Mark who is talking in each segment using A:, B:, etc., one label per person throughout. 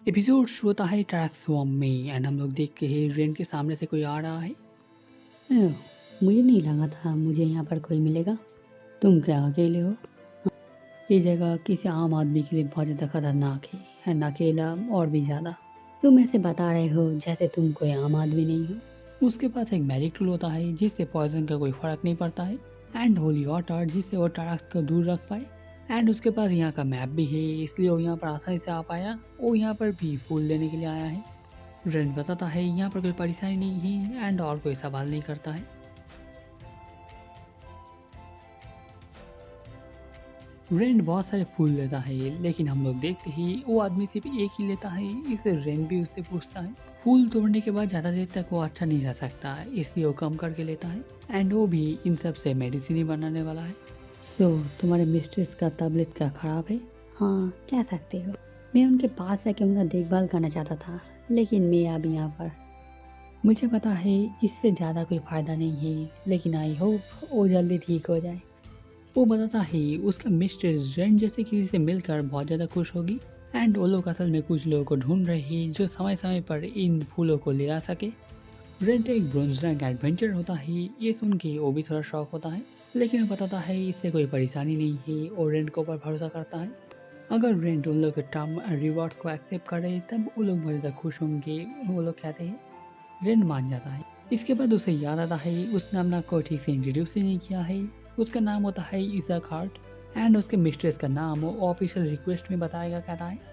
A: Episode शुरू होता है ट्रैक्सवॉर्म में एंड हम लोग देखते हैं रेन के सामने से कोई आ रहा है।
B: ओह, मुझे नहीं लगा था मुझे यहाँ पर कोई मिलेगा। तुम क्या अकेले हो? ये जगह किसी आम आदमी के लिए बहुत ज़्यादा खतरनाक है एंड अकेला और भी ज़्यादा। तुम ऐसे बता रहे हो जैसे तुम कोई आम आदमी नहीं हो।
A: उसके पास एक मैजिक टूल होता है जिससे पॉइजन का कोई फर्क नहीं पड़ता है एंड होली वाटर जिससे वो ट्रैक्स को दूर रख पाए एंड उसके पास यहाँ का मैप भी है, इसलिए वो यहाँ पर आसानी से आ पाया। वो यहाँ पर भी फूल लेने के लिए आया है। रेन बताता है यहाँ पर कोई परेशानी नहीं है एंड और कोई सवाल नहीं करता है। रेन बहुत सारे फूल लेता है लेकिन हम लोग देखते ही वो आदमी सिर्फ एक ही लेता है, इसे रेन भी उससे पूछता है। फूल तोड़ने के बाद ज़्यादा देर तक वो अच्छा नहीं रह सकता है, इसलिए वो कम करके लेता है एंड वो भी इन सब से मेडिसिन ही बनाने वाला है।
B: सो तुम्हारे मिस्ट्रेस का तबीयत का ख़राब है? हाँ, कह सकते हो। मैं उनके पास आके उनका देखभाल करना चाहता था, लेकिन मैं अब यहाँ पर। मुझे पता है इससे ज़्यादा कोई फ़ायदा नहीं है, लेकिन आई होप वो जल्दी ठीक हो जाए।
A: वो बताता है उसका मिस्ट्रेस रेन जैसे किसी से मिलकर बहुत ज़्यादा खुश होगी एंड वो लोग असल में कुछ लोगों को ढूंढ रहे हैं जो समय समय पर इन फूलों को ले आ सके। रेड एक ब्रोंज रैंक एडवेंचर होता है, ये सुन के वो भी थोड़ा शौक होता है, लेकिन वो बताता है इससे कोई परेशानी नहीं है और रेंट के ऊपर भरोसा करता है। अगर रेंट उन लोग के टर्म रिवॉर्ड्स को एक्सेप्ट करे तब वो लोग बहुत ज़्यादा खुश होंगे, वो लोग कहते हैं। रेंट मान जाता है। इसके बाद उसे याद आता है उसने अपना कोई ठीक से इंट्रोड्यूस ही नहीं किया है। उसका नाम होता है इज़ाक हार्ट एंड उसके मिस्ट्रेस का नाम वो ऑफिशियल रिक्वेस्ट में बताएगा कहता है।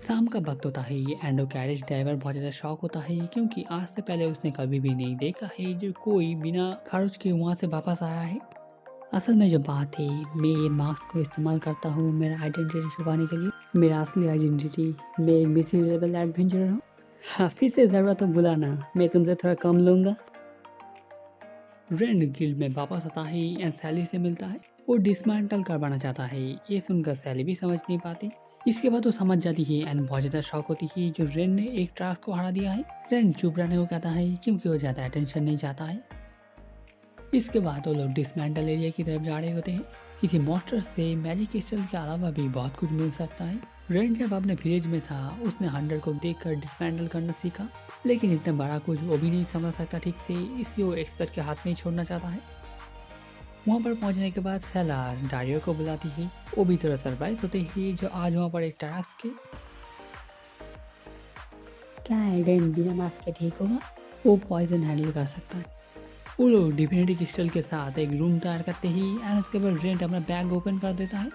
A: शाम का वक्त होता है एंड वो कैरेज ड्राइवर बहुत ज़्यादा शॉक होता है क्योंकि आज से पहले उसने कभी भी नहीं देखा है जो कोई बिना खर्च के वहाँ से वापस आया है।
B: असल में जो बात है, मैं ये मास्क को इस्तेमाल करता हूँ मेरा आइडेंटिटी छुपाने के लिए। मेरा असली आइडेंटिटी, मैं एक मिसी लेवल एडवेंचरर हूँ। हाँ, फिर से ज़रूरत हो बुलाना, मैं तुमसे थोड़ा कम लूँगा।
A: रेंड गिल्ड में वापस आता है एंड सैली से मिलता है। वो डिसमेंटल करवाना चाहता है, ये सुनकर सैली भी समझ नहीं पाती। इसके बाद वो समझ जाती है एंड बहुत ज़्यादा शौक होती है जो रेंड ने एक ट्रास्ट को हरा दिया है। रेंड चुप रहने को कहता है क्योंकि वो ज़्यादा अटेंशन नहीं चाहता है। इसके बाद वो लोग डिसमेंटल एरिया की तरफ जा रहे होते हैं। किसी मॉन्स्टर से मैजिक क्रिस्टल के अलावा भी बहुत कुछ मिल सकता है। रेंड जब अपने विलेज में था उसने हंटर को देखकर डिसमेंटल करना सीखा, लेकिन इतना बड़ा कुछ वो भी नहीं समझ सकता ठीक से, इसलिए वो एक्सपर्ट के हाथ में ही छोड़ना चाहता है। वहाँ पर पहुँचने के बाद सेला डारियो को बुलाती है। वो भी थोड़ा सरप्राइज होते हैं जो आज वहाँ पर एक टास्क के।
B: क्या एडेन बिना मास्क के ठीक होगा? वो पॉइजन हैंडल कर सकता है।
A: वो लोग डिविनिटी क्रिस्टल के साथ एक रूम तैयार करते ही एंड उसके बाद रेंट अपना बैग ओपन कर देता है।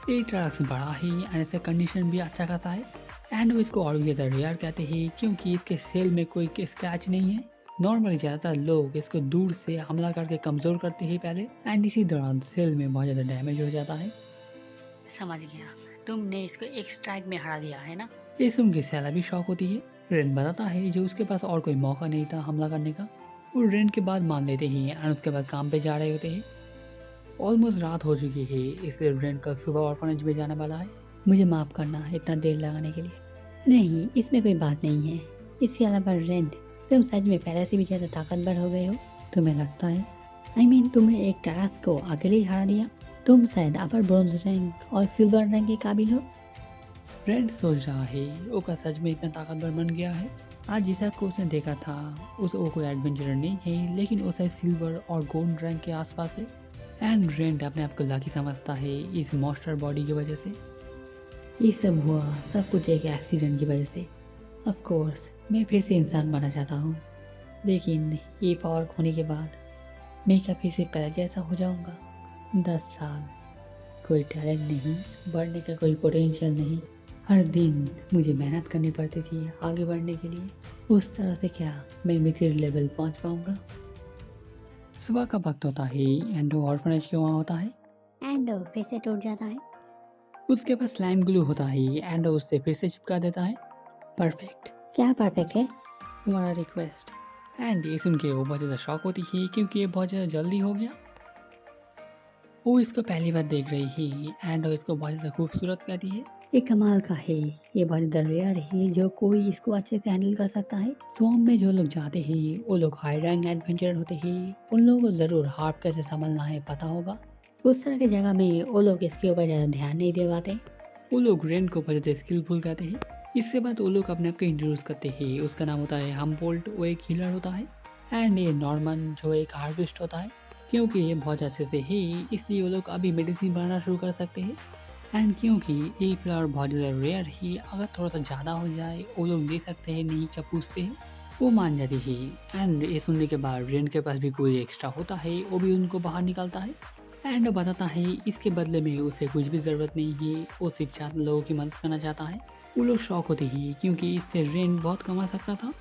A: ये टास्क बड़ा ही एंड इसका कंडीशन भी अच्छा खासा है एंड वो इसको और भी ज़्यादा रेयर कहते हैं क्योंकि इसके सेल में कोई स्क्रैच नहीं है। नॉर्मली ज़्यादातर लोग इसको दूर से हमला करके कमज़ोर करते हैं पहले एंड इसी दौरान सेल में बहुत ज़्यादा डैमेज हो जाता है।
B: समझ गया, तुमने इसको एक स्ट्राइक में हरा दिया है ना?
A: ये सुन के सैला भी शौक होती है। रेन बताता है जो उसके पास और कोई मौका नहीं था हमला करने का। वो रेन के बाद मान लेते हैं एंड उसके बाद काम पे जा रहे होते हैं। ऑलमोस्ट रात हो चुकी है, इसलिए रेन कल सुबह ऑर्फनेज में जाने वाला है।
B: मुझे माफ़ करना इतना देर लगाने के लिए। नहीं, इसमें कोई बात नहीं है। इसके अलावा रेंट, तुम सच में पहले से भी ज़्यादा ताकतवर हो गए हो, तुम्हें लगता है। तुमने एक टास्क को अकेले ही हरा दिया। तुम शायद अपर ब्रोंज रैंक और सिल्वर रैंक के काबिल हो।
A: रेड सोच रहा है वो क्या सच में इतना ताकतवर बन गया है। आज जिसा को उसने देखा था उस वो कोई एडवेंचरर नहीं है, लेकिन वो शायद सिल्वर और गोल्ड रैंक के आसपास है एंड रेंट अपने आप को लकी समझता है इस मॉन्स्टर बॉडी की वजह से।
B: ये सब हुआ सब कुछ एक एक्सीडेंट की वजह से। ऑफ कोर्स मैं फिर से इंसान बनना चाहता हूँ, लेकिन ये पावर खोने के बाद मैं क्या फिर से पहले जैसा हो जाऊँगा? 10 साल, कोई टैलेंट नहीं, बढ़ने का कोई पोटेंशियल नहीं। हर दिन मुझे मेहनत करनी पड़ती थी आगे बढ़ने के लिए। उस तरह से क्या मैं मिथिर लेवल पहुँच पाऊँगा?
A: सुबह का वक्त होता है एंड वो ऑर्फनेज के वहाँ होता है।
B: एंड फिर से टूट जाता है।
A: उसके पास स्लाइम ग्लू होता है एंड वो उससे फिर से चिपका देता है।
B: परफेक्ट। क्या परफेक्ट है?
A: तुम्हारा रिक्वेस्ट। एंड ये सुन के वो बहुत ज़्यादा शॉक होती है क्योंकि ये बहुत ज़्यादा जल्दी हो गया। वो इसको पहली बार देख रही है एंड वो इसको बहुत ज़्यादा खूबसूरत कहती है।
B: ये कमाल का है, ये बहुत ज़्यादा रेयर है जो कोई इसको अच्छे से हैंडल कर सकता है। स्वॉर्म में जो लोग जाते हैं वो लोग हाई रैंक एडवेंचरर होते हैं, उन लोगों को ज़रूर हार्प कैसे संभलना है पता होगा। उस तरह की जगह में वो लोग इसके ऊपर ज़्यादा ध्यान नहीं दे पाते।
A: वो लोग रेन को बहुत ज़्यादा स्किलफुल कहते हैं। इसके बाद वो लोग अपने आप को इंट्रोड्यूस करते हैं। उसका नाम होता है हमबोल्ट, वो एक हीलर होता है। एंड ये नॉर्मन जो एक हार्वेस्ट होता है। क्योंकि ये बहुत अच्छे से है इसलिए वो लोग अभी मेडिसिन बनाना शुरू कर सकते हैं। एंड क्योंकि ये फ्लावर बहुत ज़्यादा रेयर है, अगर थोड़ा सा ज़्यादा हो जाए वो लोग दे सकते हैं, नहीं क्या पूछते हैं, वो मान जाती है। एंड ये सुनने के बाद रेंट के पास भी कोई एक्स्ट्रा होता है, वो भी उनको बाहर निकालता है। एंड वो बताता है इसके बदले में उसे कुछ भी ज़रूरत नहीं है, वो सिर्फ 4 लोगों की मदद करना चाहता है। वो लोग शौक होते हैं क्योंकि इससे रेंट बहुत कमा सकता था।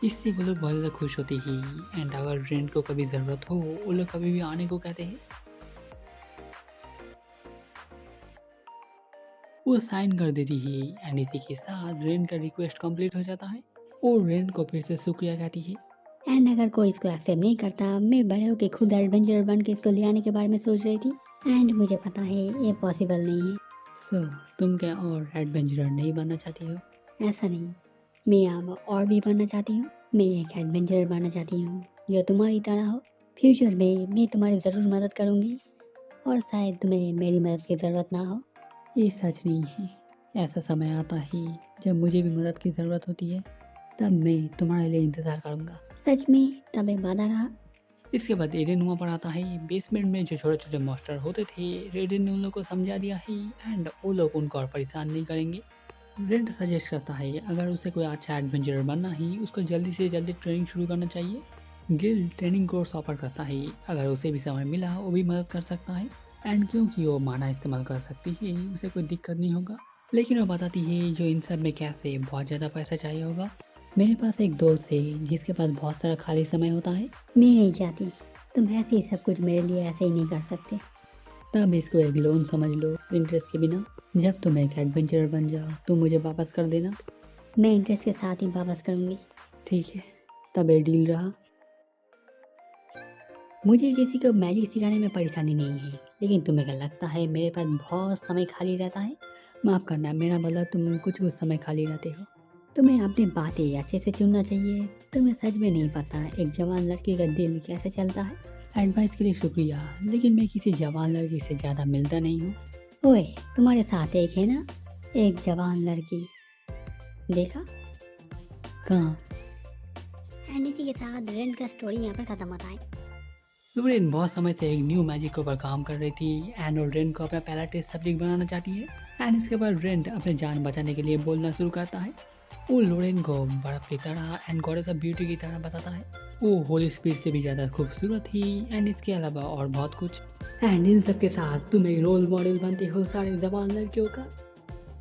A: इससे वो लोग बहुत ज़्यादा खुश होते हैं। एंड अगर रेंट को कभी ज़रूरत हो वो लोग कभी भी आने को कहते हैं। वो साइन कर देती है। एंड इसी के साथ रेंट का रिक्वेस्ट कंप्लीट हो जाता है और रेंट को फिर से शुक्रिया कहती है।
B: एंड अगर कोई इसको एक्सेप्ट नहीं करता, मैं बड़े होकर खुद एडवेंचरर बन के इसको ले आने के बारे में सोच रही थी। एंड मुझे पता है ये पॉसिबल नहीं है।
A: सो तुम क्या और एडवेंचरर नहीं बनना चाहती हो?
B: ऐसा नहीं, मैं अब और भी बनना चाहती हूँ। मैं एक एडवेंचरर बनना चाहती हूँ जो तुम्हारी तरह हो। फ्यूचर में मैं तुम्हारी ज़रूर मदद करूँगी और शायद तुम्हें मेरी मदद की ज़रूरत ना हो।
A: ये सच नहीं है। ऐसा समय आता है जब मुझे भी मदद की ज़रूरत होती है, तब मैं तुम्हारे लिए इंतज़ार करूँगा।
B: सच में? तब एक वादा रहा।
A: इसके बाद एडन वहाँ पर आता है। बेसमेंट में जो छोटे छोटे मॉन्स्टर होते थे, रेडन ने उन लोगों को समझा दिया है। एंड वो लोग उनको और परेशान नहीं करेंगे। रेड सजेस्ट करता है अगर उसे कोई अच्छा एडवेंचरर बनना है उसको जल्दी से जल्दी ट्रेनिंग शुरू करना चाहिए। गिल ट्रेनिंग कोर्स ऑफर करता है, अगर उसे भी समय मिला वो भी मदद कर सकता है। एंड क्योंकि वो माना इस्तेमाल कर सकती है उसे कोई दिक्कत नहीं होगा। लेकिन वो बताती है जो इन सब में कैसे बहुत ज़्यादा पैसा चाहिए होगा। मेरे पास एक दोस्त है जिसके पास बहुत सारा खाली समय होता है।
B: मैं नहीं चाहती तुम ऐसे ही सब कुछ मेरे लिए ऐसे ही नहीं कर सकते।
A: तब इसको एक लोन समझ लो, इंटरेस्ट के बिना। जब तुम एक एडवेंचरर बन जाओ तो मुझे वापस कर देना।
B: मैं इंटरेस्ट के साथ ही वापस करूँगी।
A: ठीक है, तब ये डील रहा।
B: मुझे किसी को मैजिक सिखाने में परेशानी नहीं है, लेकिन तुम्हें क्या लगता है मेरे पास बहुत समय खाली रहता है?
A: माफ़ करना, मेरा मतलब तुम कुछ कुछ समय खाली रहते हो।
B: तुम्हें अपनी बातें अच्छे से चुनना चाहिए। तुम्हें सच में नहीं पता एक जवान लड़की का दिल कैसे चलता है।
A: एडवाइस के लिए शुक्रिया, लेकिन मैं किसी जवान लड़की से ज़्यादा मिलता नहीं हूँ।
B: ओए, तुम्हारे साथ एक है ना, एक जवान लड़की, देखा?
A: कहाँ?
B: एंड इसी के साथ रेंट का स्टोरी यहाँ पर ख़त्म होता है।
A: लुरेन बहुत समय से एक न्यू मैजिक के ऊपर काम कर रही थी। एंड और रेंट को अपना पहला टेस्ट सब्जेक्ट बनाना चाहती है। एंड इसके बाद रेंट अपने जान बचाने के लिए बोलना शुरू करता है। वो लोरेन को बर्फ़ की तरह एंड गॉडेस ऑफ ब्यूटी की तरह बताता है। वो होली स्पिरिट से भी ज़्यादा खूबसूरत थी। एंड इसके अलावा और बहुत कुछ। एंड इन सब के साथ तुम एक रोल मॉडल बनते हो सारे जवान लड़कियों का।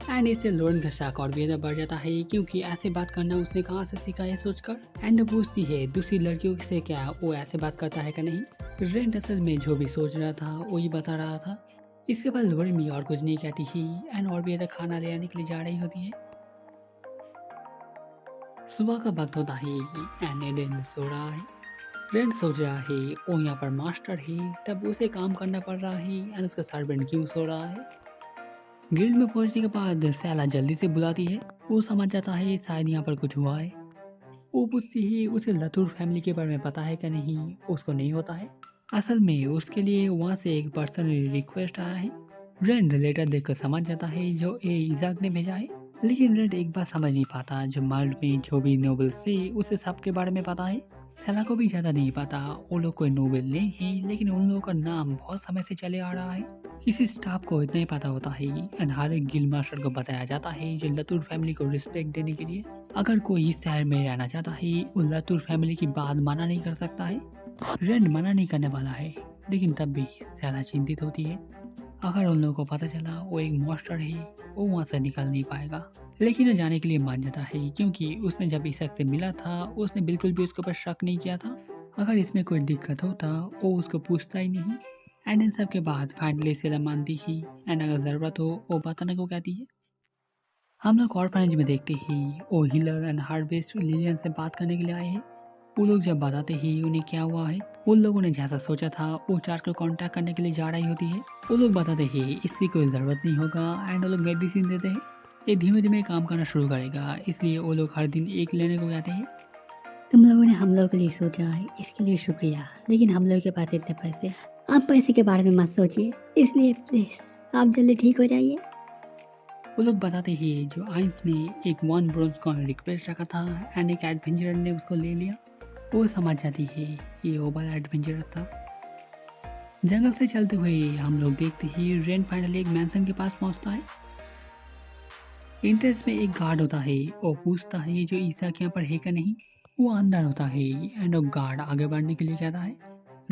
A: एंड इससे लोरेन का शक और भी ज़्यादा बढ़ जाता है क्योंकि ऐसे बात करना उसने कहाँ से सीखा है सोचकर। एंड पूछती है दूसरी लड़कियों से क्या वो ऐसे बात करता है कि नहीं। रेंट असल में जो भी सोच रहा था वही बता रहा था। इसके बाद लोरेन भी और कुछ नहीं कहती ही एंड और भी ज़्यादा खाना ले आने के लिए जा रही होती है। सुबह का वक्त होता है एंड एडन सो रहा है। रेंट सोच रहा है वो यहाँ पर मास्टर है, तब उसे काम करना पड़ रहा है एंड उसका सर्वेंट क्यों सो रहा है। गिल्ड में पहुंचने के बाद सैला जल्दी से बुलाती है। वो समझ जाता है शायद यहाँ पर कुछ हुआ है। वो पूछती है उसे लतूर फैमिली के बारे में पता है कि नहीं। उसको नहीं होता है। असल में उसके लिए वहाँ से एक पर्सनल रिक्वेस्ट आया है। रेंड लेटर देखकर समझ जाता है जो इजाक ने भेजा है। लेकिन रेंड एक बात समझ नहीं पाता, जो वर्ल्ड में जो भी नोबल से उसे सबके बारे में पता है। सैला को भी ज़्यादा नहीं पता, वो लोग कोई नोबल नहीं है, लेकिन उन लोगों का नाम बहुत समय से चले आ रहा है। किसी स्टाफ को इतना ही पता होता है एंड हर एक गिल्ड मास्टर को बताया जाता है जो लतूर फैमिली को रिस्पेक्ट देने के लिए। अगर कोई इस शहर में रहना चाहता है वो लतूर फैमिली की बात मना नहीं कर सकता है। रेंड मना नहीं करने वाला है, लेकिन तब भी सैला चिंतित होती है। अगर उन लोगों को पता चला वो एक मॉन्स्टर है वो वहाँ से निकल नहीं पाएगा। लेकिन वो जाने के लिए मान जाता है क्योंकि उसने जब इस से मिला था उसने बिल्कुल भी उसके ऊपर शक नहीं किया था। अगर इसमें कोई दिक्कत होता वो उसको पूछता ही नहीं। एंड इन सब के बाद फाइनली सैला मानती ही एंड अगर ज़रूरत हो वो बताने को कहती है। हम लोग ऑर्फनेज में देखते ही वो हीलर एंड हार्वेस्ट लिलियन से बात करने के लिए आए हैं। वो लोग जब बताते ही उन्हें क्या हुआ है, उन लोगों ने जैसा सोचा था वो चार्ज को कांटेक्ट करने के लिए जा रही होती है। वो लोग बताते ही इसकी कोई ज़रूरत नहीं होगा एंड वो लोग मेडिसिन देते हैं। ये धीमे धीमे काम करना शुरू करेगा, इसलिए वो लोग हर दिन एक लेने को कहते हैं।
B: तुम लोगों ने हम लोगों के लिए सोचा है, इसके लिए शुक्रिया। लेकिन हम लोगों के पास इतने पैसे, आप पैसे के बारे में मत सोचिए, इसलिए प्लीज़ आप जल्दी ठीक हो जाइए।
A: वो लोग बताते हैं जो आइंस ने एक वन ब्रोंज कॉइन रिक्वेस्ट रखा था एंड एक एडवेंचरर ने उसको ले लिया। वो समझ जाती है ये वो वाला एडवेंचरर था। जंगल से चलते हुए हम लोग देखते हैं रेन फाइनली एक मैंसन के पास पहुंचता है। एंट्रेंस में एक गार्ड होता है और पूछता है जो ईसा के यहाँ पर है क्या नहीं। वो अंदर होता है एंड वो गार्ड आगे बढ़ने के लिए कहता है।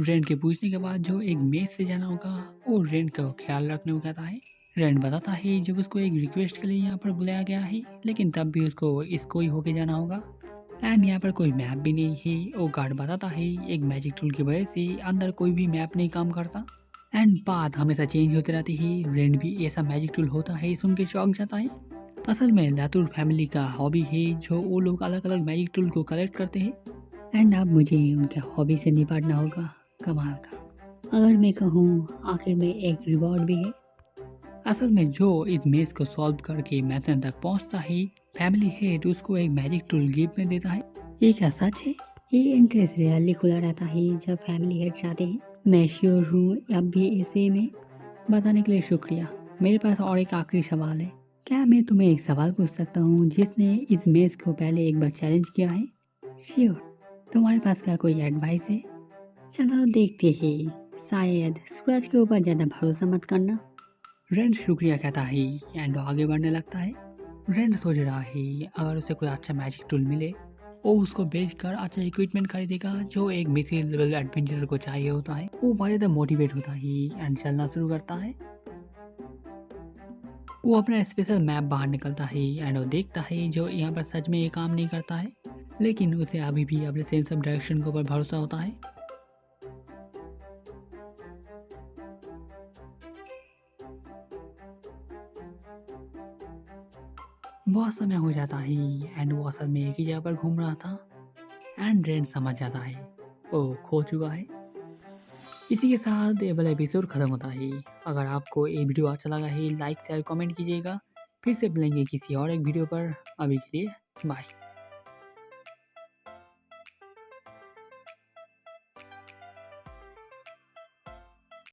A: रेन के पूछने के बाद जो एक मेज से जाना होगा और रेन का ख्याल रखने को कहता है। रेन बताता है जब उसको एक रिक्वेस्ट के लिए यहाँ पर बुलाया गया है लेकिन तब भी उसको इसको ही होके जाना होगा एंड यहाँ पर कोई मैप भी नहीं है। वो गार्ड बताता है एक मैजिक टूल की वजह से अंदर कोई भी मैप नहीं काम करता एंड बात हमेशा चेंज होती रहती है। रेन भी ऐसा मैजिक टूल होता है सुन के चौंक जाता है। असल में लातूर फैमिली का हॉबी है जो वो लोग अलग अलग मैजिक टूल को कलेक्ट करते हैं
B: एंड अब मुझे उनके हॉबी से निपटना होगा। कमाल का, अगर मैं कहूँ आखिर में एक रिवॉर्ड भी है।
A: असल में जो इस मेज को सॉल्व करके मैथन तक पहुंचता है फैमिली हेड उसको एक मैजिक टूल गिफ्ट में देता है।
B: ये क्या सच है? ये इंटरेस्ट रियली खुला रहता है जब फैमिली हेड चाहते हैं। मैं श्योर हूँ अब भी ऐसे में। बताने के लिए शुक्रिया। मेरे पास और एक आखिरी सवाल है। क्या मैं तुम्हें एक सवाल पूछ सकता हूँ जिसने इस मेज को पहले एक बार चैलेंज किया है? श्योर। तुम्हारे पास क्या कोई एडवाइस है? चलो देखते हैं। शायद सूरज के ऊपर ज़्यादा भरोसा मत करना।
A: रेन शुक्रिया कहता है एंड आगे बढ़ने लगता है। रेन सोच रहा है अगर उसे कोई अच्छा मैजिक टूल मिले वो उसको बेचकर अच्छा इक्विपमेंट खरीदेगा जो एक मिथिल लेवल एडवेंचरर को चाहिए होता है। वो बहुत ज़्यादा मोटिवेट होता है एंड चलना शुरू करता है। वो अपना स्पेशल मैप बाहर निकलता है एंड वो देखता है जो यहाँ पर सच में ये काम नहीं करता है लेकिन उसे अभी भी अपने सेंस ऑफ डायरेक्शन के ऊपर भरोसा होता है। बहुत समय हो जाता है एंड वो असल में एक ही जगह पर घूम रहा था एंड रेन समझ जाता है वो खो चुका है। इसी के साथ ये वाला एपिसोड खत्म होता है। अगर आपको ये वीडियो अच्छा लगा है लाइक शेयर कमेंट कीजिएगा। फिर से मिलेंगे किसी और एक वीडियो पर। अभी के लिए बाय।